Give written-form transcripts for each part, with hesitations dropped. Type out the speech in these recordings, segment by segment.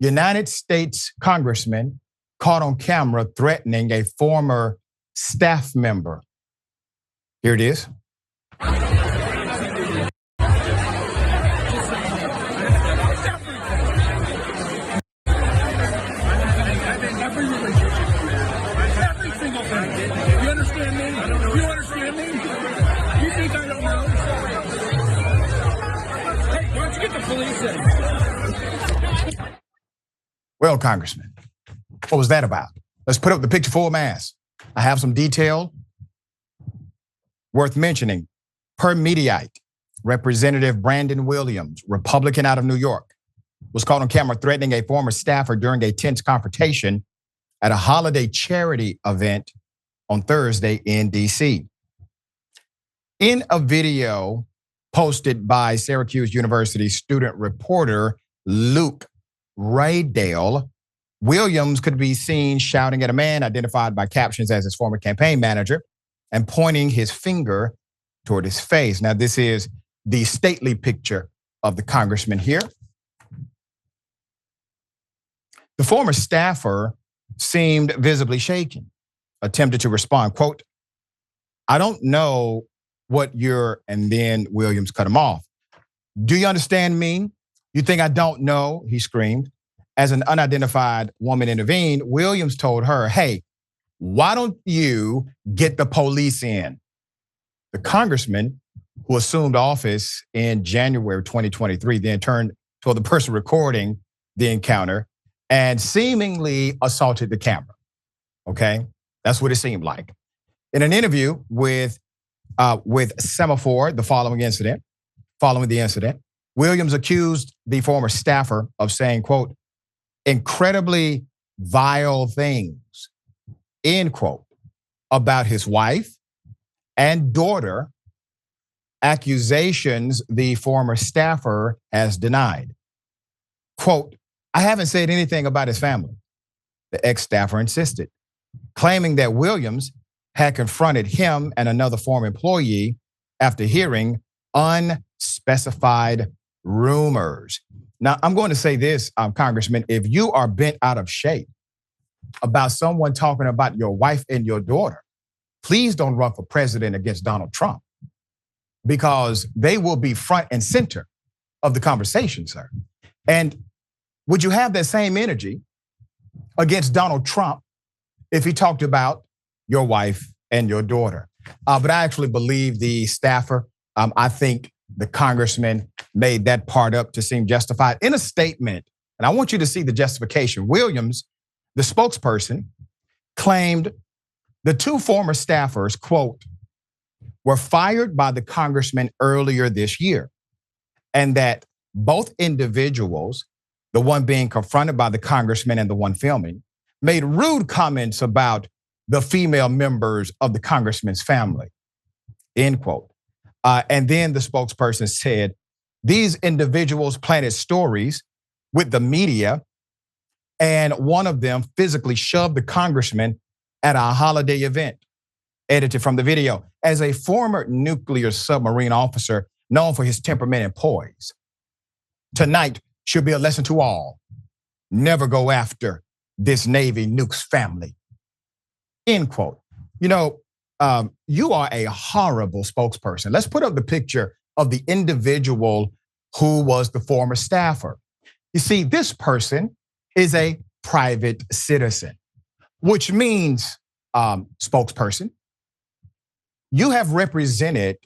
United States Congressman caught on camera threatening a former staff member. Here it is. Every single thing. You understand me? You understand me? You think I don't know? Hey, why don't you get the police in? Well, Congressman, what was that about? Let's put up the picture full mass. I have some detail worth mentioning. Per Mediaite, Representative Brandon Williams, Republican out of New York, was caught on camera threatening a former staffer during a tense confrontation at a holiday charity event on Thursday in DC. In a video posted by Syracuse University student reporter Luke Radel, Williams could be seen shouting at a man identified by captions as his former campaign manager and pointing his finger toward his face. Now, this is the stately picture of the congressman here. The former staffer seemed visibly shaken, attempted to respond, quote, "I don't know what you're," and then Williams cut him off. "Do you understand me? You think I don't know?" he screamed. As an unidentified woman intervened, Williams told her, "Hey, why don't you get the police in?" The congressman, who assumed office in January 2023, then turned toward the person recording the encounter and seemingly assaulted the camera. Okay, that's what it seemed like. In an interview with Semaphore, following the incident, Williams accused the former staffer of saying, quote, "incredibly vile things," end quote, about his wife and daughter, accusations the former staffer has denied. Quote, "I haven't said anything about his family," the ex-staffer insisted, claiming that Williams had confronted him and another former employee after hearing unspecified rumors. Now, I'm going to say this, Congressman, if you are bent out of shape about someone talking about your wife and your daughter, please don't run for president against Donald Trump, because they will be front and center of the conversation, sir. And would you have that same energy against Donald Trump if he talked about your wife and your daughter? But I actually believe the staffer, I think the congressman made that part up to seem justified. In a statement, and I want you to see the justification, Williams, the spokesperson, claimed the two former staffers, quote, were fired by the congressman earlier this year, and that both individuals, the one being confronted by the congressman and the one filming, made rude comments about the female members of the congressman's family, end quote. And then the spokesperson said, these individuals planted stories with the media, and one of them physically shoved the congressman at a holiday event. Edited from the video. As a former nuclear submarine officer known for his temperament and poise, tonight should be a lesson to all. Never go after this Navy nukes family, end quote. You know, you are a horrible spokesperson. Let's put up the picture of the individual who was the former staffer. You see, this person is a private citizen, which means, spokesperson, you have represented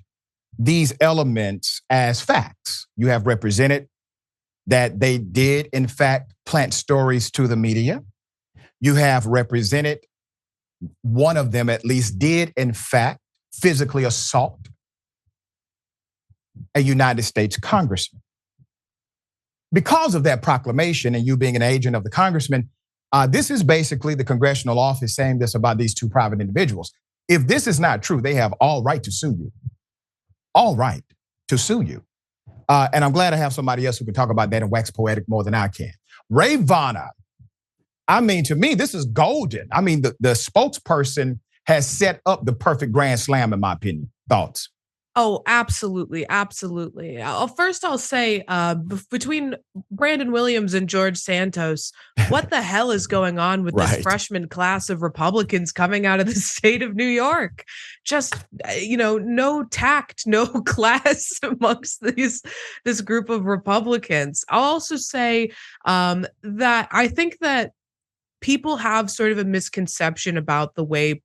these elements as facts. You have represented that they did, in fact, plant stories to the media. You have represented one of them at least did, in fact, physically assault a United States congressman. Because of that proclamation and you being an agent of the congressman, this is basically the congressional office saying this about these two private individuals. If this is not true, they have all right to sue you. All right to sue you. And I'm glad I have somebody else who can talk about that and wax poetic more than I can. Rayyvana, I mean, to me, this is golden. I mean, the spokesperson has set up the perfect grand slam, in my opinion. Thoughts? Oh, absolutely, absolutely. First, I'll say between Brandon Williams and George Santos, what the hell is going on with this Right. freshman class of Republicans coming out of the state of New York? Just no tact, no class amongst this group of Republicans. I'll also say that I think that people have sort of a misconception about the way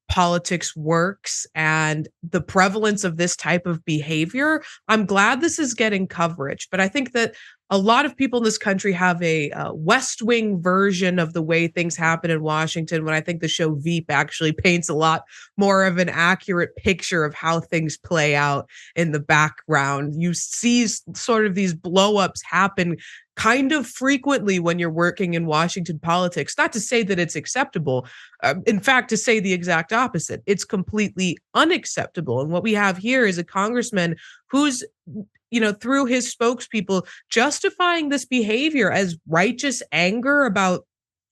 politics works and the prevalence of this type of behavior. I'm glad this is getting coverage, but I think that a lot of people in this country have a West Wing version of the way things happen in Washington, when I think the show Veep actually paints a lot more of an accurate picture of how things play out in the background. You see sort of these blowups happen kind of frequently when you're working in Washington politics. Not to say that it's acceptable. In fact, to say the exact opposite, it's completely unacceptable. And what we have here is a congressman who's, through his spokespeople, justifying this behavior as righteous anger about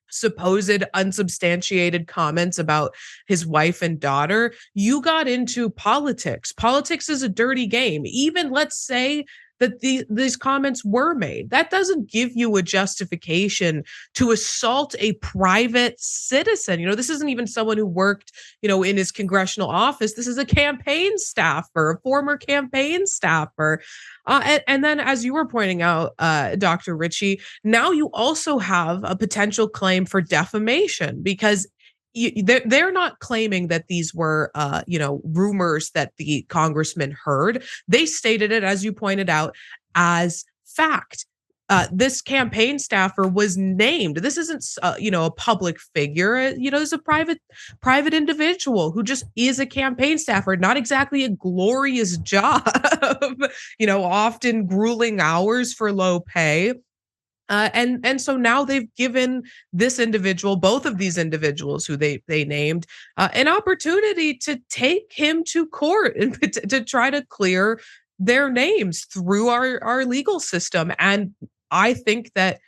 supposed unsubstantiated comments about his wife and daughter. You got into politics. Politics is a dirty game. Even let's say that these comments were made. That doesn't give you a justification to assault a private citizen. This isn't even someone who worked, in his congressional office. This is a campaign staffer, a former campaign staffer. And then, as you were pointing out, Dr. Richey, now you also have a potential claim for defamation, because they're not claiming that these were, rumors that the congressman heard. They stated it, as you pointed out, as fact. This campaign staffer was named. This isn't, a public figure. There's a private individual who just is a campaign staffer. Not exactly a glorious job. Often grueling hours for low pay. And so now they've given this individual, both of these individuals who they named, an opportunity to take him to court and to try to clear their names through our legal system. And I think that,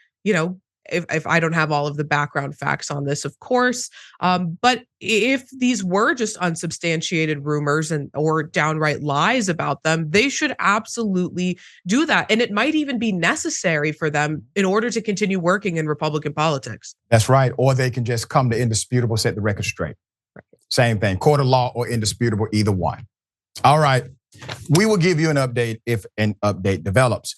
if I don't have all of the background facts on this, of course, but if these were just unsubstantiated rumors or downright lies about them, they should absolutely do that. And it might even be necessary for them in order to continue working in Republican politics. That's right. Or they can just come to Indisputable, set the record straight. Right. Same thing, court of law or Indisputable, either one. All right. We will give you an update if an update develops.